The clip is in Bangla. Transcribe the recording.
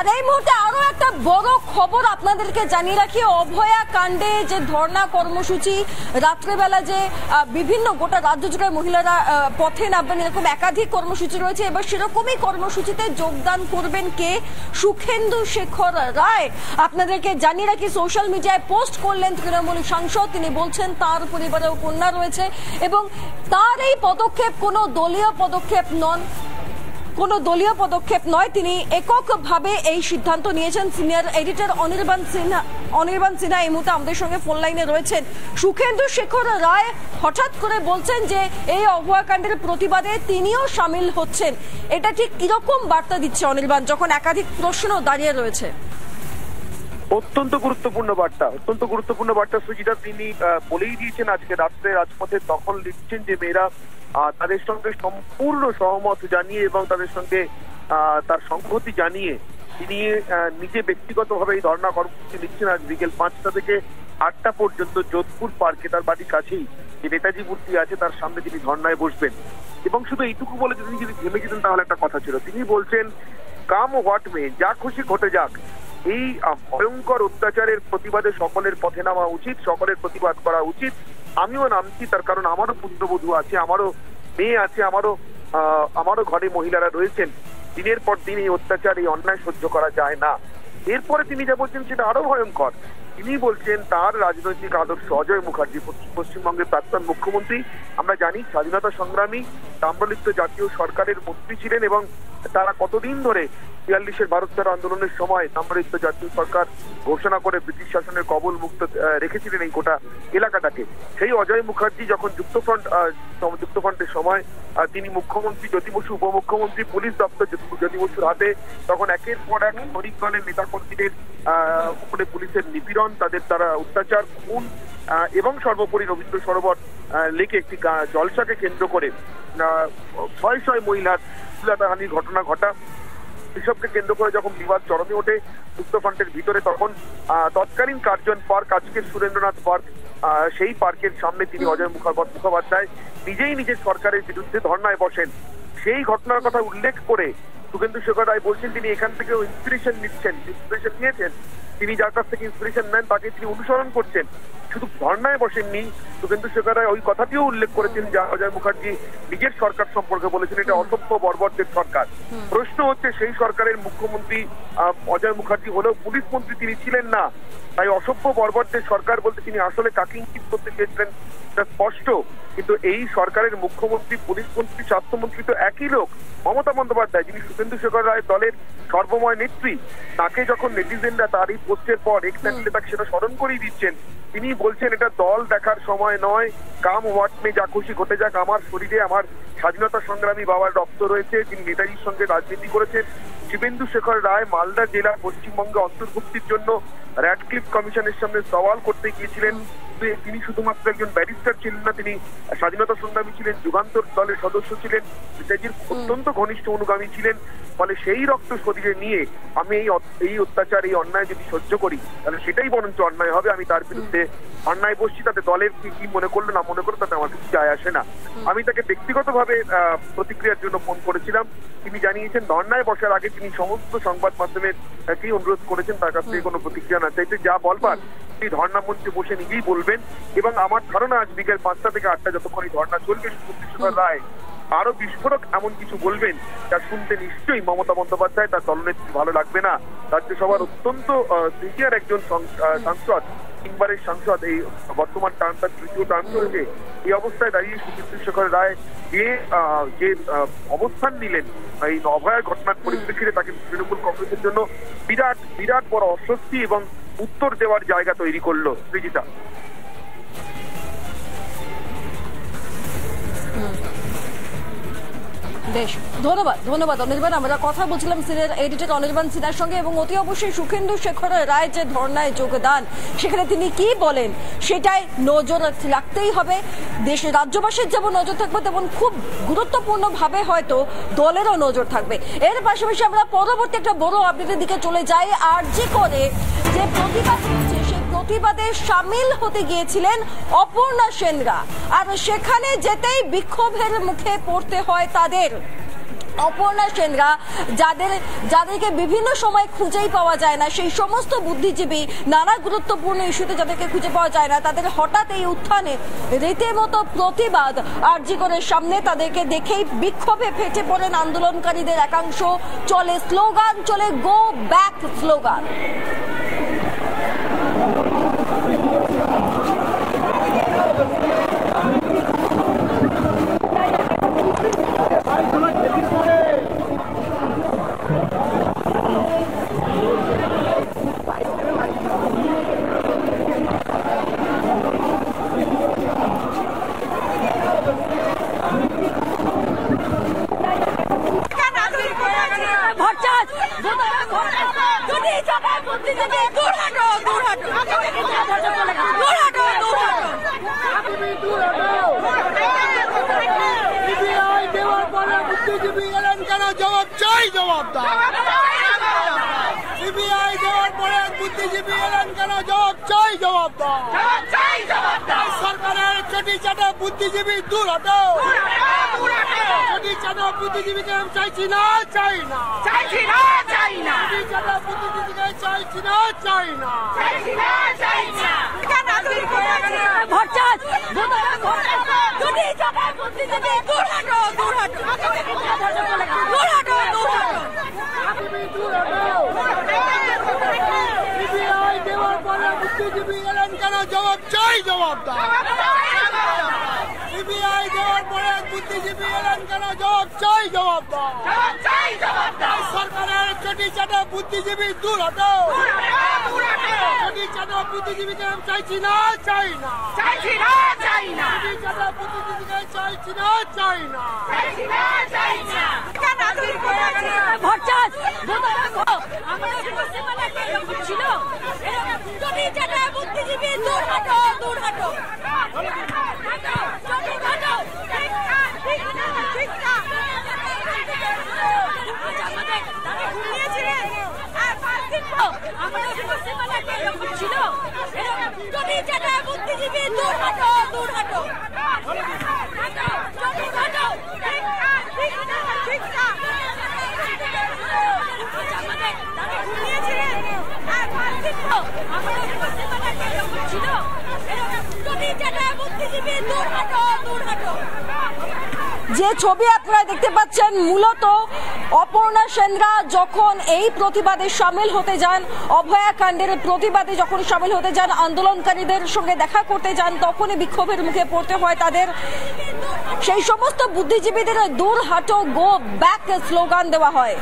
আর এই মুহূর্তে আরো একটা বড় খবর আপনাদেরকে জানিয়ে রাখি, অভয়া কাণ্ডে যে ধর্ণা কর্মসূচি, রাত্রেবেলা যে বিভিন্ন গোটা রাজ্য জুড়ে মহিলারা পথে নামবেন, এরকম একাধিক কর্মসূচি রয়েছে। এবার সেরকমই কর্মসূচিতে যোগদান করবেন কে? সুখেন্দু শেখর রায়। আপনাদেরকে জানিয়ে রাখি, সোশ্যাল মিডিয়ায় পোস্ট করলেন তৃণমূল সাংসদ। তিনি বলছেন তার পরিবারেও কন্যা রয়েছে এবং তার এই পদক্ষেপ কোনো দলীয় পদক্ষেপ নয়, তিনি এককভাবে এই সিদ্ধান্ত নিয়েছেন। সিনিয়র এডিটর অনির্বাণ সিনহা এই মুহূর্তে আমাদের সঙ্গে ফোন লাইনে রয়েছেন। সুখেন্দু শেখর রায় হঠাৎ করে বলছেন যে এই অভয়াকাণ্ডের প্রতিবাদে তিনিও সামিল হচ্ছেন, এটা ঠিক কিরকম বার্তা দিচ্ছে অনির্বাণ, যখন একাধিক প্রশ্ন দাঁড়িয়ে রয়েছে? অত্যন্ত গুরুত্বপূর্ণ বার্তা সুজিতা। তিনি বলেই দিয়েছেন আজকে রাত্রে রাজপথে দখল নিচ্ছেন যে মেয়েরা তাদের সঙ্গে সম্পূর্ণ সহমত জানিয়ে এবং তাদের সঙ্গে তার সংহতি জানিয়ে তিনি নিজে ব্যক্তিগতভাবে এই ধর্ণা কর্মসূচি নিচ্ছেন। আজ বিকেল 5টা থেকে 8টা পর্যন্ত যোধপুর পার্কে, তার বাড়ির কাছেই যে নেতাজি মূর্তি আছে তার সামনে তিনি ধর্ণায় বসবেন। এবং শুধু এইটুকু বলে তিনি যদি থেমে যেতেন তাহলে একটা কথা ছিল। তিনি বলছেন কাম হোয়াট মে, যা খুশি ঘটে যাক, এই ভয়ঙ্কর অত্যাচারের প্রতিবাদে সকলের পথে নামা উচিত, সকলের প্রতিবাদ করা উচিত। আমিও নামছি, তার কারণ আমারও পুত্রবধূ আছে, আমারও মেয়ে আছে, আমারও ঘরে মহিলারা রয়েছেন। দিনের পর দিন এই অত্যাচার, এই অন্যায় সহ্য করা যায় না। এরপরে তিনি যা বলছেন সেটা আরো ভয়ঙ্কর। তিনি বলছেন তার রাজনৈতিক আদর্শ, অজয় মুখার্জি পশ্চিমবঙ্গের প্রাক্তন মুখ্যমন্ত্রী, আমরা জানি স্বাধীনতা সংগ্রামী, তাম্রলিপ্ত জাতীয় সরকারের মন্ত্রী ছিলেন এবং তারা কতদিন ধরে ৪২-এর ভারত ছাড়ো আন্দোলনের সময় তাম্রলিপ্ত জাতীয় সরকার ঘোষণা করে ব্রিটিশ শাসনের কবল মুক্ত রেখেছিলেন এই গোটা এলাকাটাকে। সেই অজয় মুখার্জি যখন যুক্তফ্রন্টের সময় তিনি মুখ্যমন্ত্রী, জ্যোতি বসু উপমুখ্যমন্ত্রী, পুলিশ দপ্তর জ্যোতি বসুর হাতে, তখন একের পর এক শরিক দলের নেতাকর্মীদের উপরে পুলিশের নিপীড়ন, তাদের দ্বারা অত্যাচার, খুন এবং সর্বোপরি রবীন্দ্র সরোবর লেকে একটি জলসাকে কেন্দ্র করে শয় মহিলার শ্লীলতাহানির ঘটনা ঘটা, এসবকে কেন্দ্র করে যখন বিবাদ চরমে ওঠে যুক্তফ্রন্টের ভিতরে, তখন তৎকালীন কার্জন পার্ক, আজকের সুরেন্দ্রনাথ পার্ক, সেই পার্কের সামনে তিনি অজয় মুখোপাধ্যায় নিজেই নিজের সরকারের বিরুদ্ধে ধর্ণায় বসেন। সেই ঘটনার কথা উল্লেখ করে সুখেন্দু শেখর রায় বলছেন তিনি এখান থেকে ইন্সপিরেশন নিয়েছেন। তিনি যার কাছ থেকে ইন্সপিরেশন নেন তাকে তিনি অনুসরণ করছেন। শুধু ধর্ণায় বসেননি, সুখেন্দু শেখর রায় ওই কথাটিও উল্লেখ করেছেন যা অজয় মুখার্জি নিজের সরকার সম্পর্কে বলেছেন, এটা অসভ্য বর্বরদের সরকার। প্রশ্ন হচ্ছে সেই সরকারের মুখ্যমন্ত্রী অজয় মুখার্জি হলেও পুলিশ মন্ত্রী তিনি ছিলেন না, তাই অসভ্য বর্বরদের সরকার বলতে তিনি আসলে কাকে ইঙ্গিত করতে চেয়েছিলেন তা স্পষ্ট। কিন্তু এই সরকারের মুখ্যমন্ত্রী, পুলিশ মন্ত্রী, স্বাস্থ্যমন্ত্রী তো একই লোক, মমতা বন্দ্যোপাধ্যায়, যিনি সুখেন্দু শেখর রায় দলের সর্বময় নেত্রী। তাকে যখন নেটিজেনরা তার এই পোস্টের পর এক্স্যাক্টলি তাকে সেটা স্মরণ করেই দিচ্ছেন, তিনি বলছেন এটা দল দেখার সময় নয়, কাম হোয়াট মে, যা খুশি ঘটে যাক। আমার শরীরে আমার স্বাধীনতা সংগ্রামী বাবার রক্ত রয়েছে, যিনি নেতাজির সঙ্গে রাজনীতি করেছেন। শিবেন্দু শেখর রায় মালদা জেলা পশ্চিমবঙ্গে অন্তর্ভুক্তির জন্য র্যাডক্লিফ কমিশনের সামনে সওয়াল করতে গিয়েছিলেন। তিনি শুধুমাত্র একজন ব্যারিস্টার ছিলেন না, তিনি স্বাধীনতা সংগ্রামী ছিলেন, যুগান্তর দলের সদস্য ছিলেন, নেতাজির অত্যন্ত ঘনিষ্ঠ অনুগামী ছিলেন। ফলে সেই রক্ত শরীরে নিয়ে আমি এই অত্যাচার, এই অন্যায় যদি সহ্য করি তাহলে সেটাই বরঞ্চ অন্যায় হবে। আমি তার বিরুদ্ধে অন্যায় বসছি, তাতে দলের কি মনে করলো না মনে করলো তাতে আমার কিছু যায় আসে না। আমি তাকে ব্যক্তিগতভাবে প্রতিক্রিয়ার জন্য ফোন করেছিলাম। তিনি জানিয়েছেন ধর্ণায় বসার আগে তিনি সমস্ত সংবাদ মাধ্যমের অনুরোধ করেছেন তার কাছ থেকে কোনো প্রতিক্রিয়া না চাইতে, যা বলবার এই ধর্ণা মঞ্চে বসে নিজেই বলবেন। এবং আমার ধারণা আজ বিকেল 5টা থেকে 8টা যতক্ষণ এই ধর্ণা চলবে, সুখেন্দু শেখর রায় আরো বিস্ফোরক এমন কিছু বলবেন যা শুনতে নিশ্চয়ই মমতা বন্দ্যোপাধ্যায়, তার দলনেত্রী ভালো লাগবে না। রাজ্যসভার অত্যন্ত সিনিয়র একজন সাংসদ, 3 বারের সাংসদ, এই বর্তমান টার্ম তার 3য় টার্ম চলছে। এই অবস্থায় দাঁড়িয়ে সুখেন্দু শেখর রায় যে অবস্থান নিলেন এই অভয়ার ঘটনার পরিপ্রেক্ষিতে, তাকে তৃণমূল কংগ্রেসের জন্য বিরাট বড় অস্বস্তি এবং উত্তর দেওয়ার জায়গা তৈরি করলো। সৃজিতা, বেশ, ধন্যবাদ অনির্বাণ। আমরা কথা বলছিলাম সিনিয়র এডিটর অনির্বাণ সিনহার সঙ্গে, এবং অতি অবশ্যই সুখেন্দু শেখর রায় যে ধর্ণায় যোগদান, সেখানে তিনি কি বলেন সেটাই নজর রাখতেই হবে। দেশের রাজ্যবাসীর যেমন নজর থাকবে, তেমন খুব গুরুত্বপূর্ণ ভাবে হয়তো দলেরও নজর থাকবে। এর পাশাপাশি আমরা পরবর্তী একটা বড় আপডেটের দিকে চলে যাই। আরজি করে যে প্রতিবাদ হচ্ছে, সেই প্রতিবাদে সামিল হতে গিয়েছিলেন অপর্ণা সেনরা, আর সেখানে যেতেই বিক্ষোভের মুখে পড়তে হয় তাদের। অপর্ণা সেনরা যাদেরকে বিভিন্ন সময় খুঁজেই পাওয়া যায় না, সেই সমস্ত বুদ্ধিজীবী নানা গুরুত্বপূর্ণ ইস্যুতে যাদেরকে খুঁজে পাওয়া যায় না, তাদের হঠাৎ এই উত্থানে রীতিমতো প্রতিবাদ আরজি করের সামনে, তাদেরকে দেখেই বিক্ষোভে ফেটে পড়েন আন্দোলনকারীদের একাংশ। চলে স্লোগান, চলে গো ব্যাক স্লোগান। জবাব চাই, জবাব দাও। সিবিআই দেওয়ার পরে বুদ্ধিজীবী এলেন কেন? জবাব চাই, জবাব দাও। সরকারের চটি চাটা বুদ্ধিজীবী দূর হটো। চটি চাটা বুদ্ধিজীবীকে চাইছি না, চাই না, চাইছি না, চাই না। চটি চাটা বুদ্ধিজীবীকে চাইছি না, চাই না, চাইছি না, চাই না। সিবিআই দেওয়ার পরে বুদ্ধিজীবী এলেন কেন? জবাব চাই, জবাব দাও। সিবিআই দেওয়ার পরে বুদ্ধিজীবী এলেন কেন? জবাব চাই, জবাব দাও। সরকারের চটি চাটা বুদ্ধিজীবী দূর হটো। চটি চাটা বুদ্ধিজীবীকে চাইছি না, চাই না, চাইছি না, চাই না। চটি চাটা বুদ্ধিজীবীকে চাইছি না, চাই না, চাইছি না, চাই না। যে ছবি আপনারা দেখতে পাচ্ছেন, মূলত অপর্ণা সেনরা যখন এই প্রতিবাদে সামিল হতে যান, অভয়া কাণ্ডের প্রতিবাদে যখন সামিল হতে যান, আন্দোলনকারীদের সঙ্গে দেখা করতে যান, তখনই বিক্ষোভের মুখে পড়তে হয় তাদের। সেই সমস্ত বুদ্ধিজীবীদের দূর হাটো, গো ব্যাক স্লোগান দেওয়া হয়।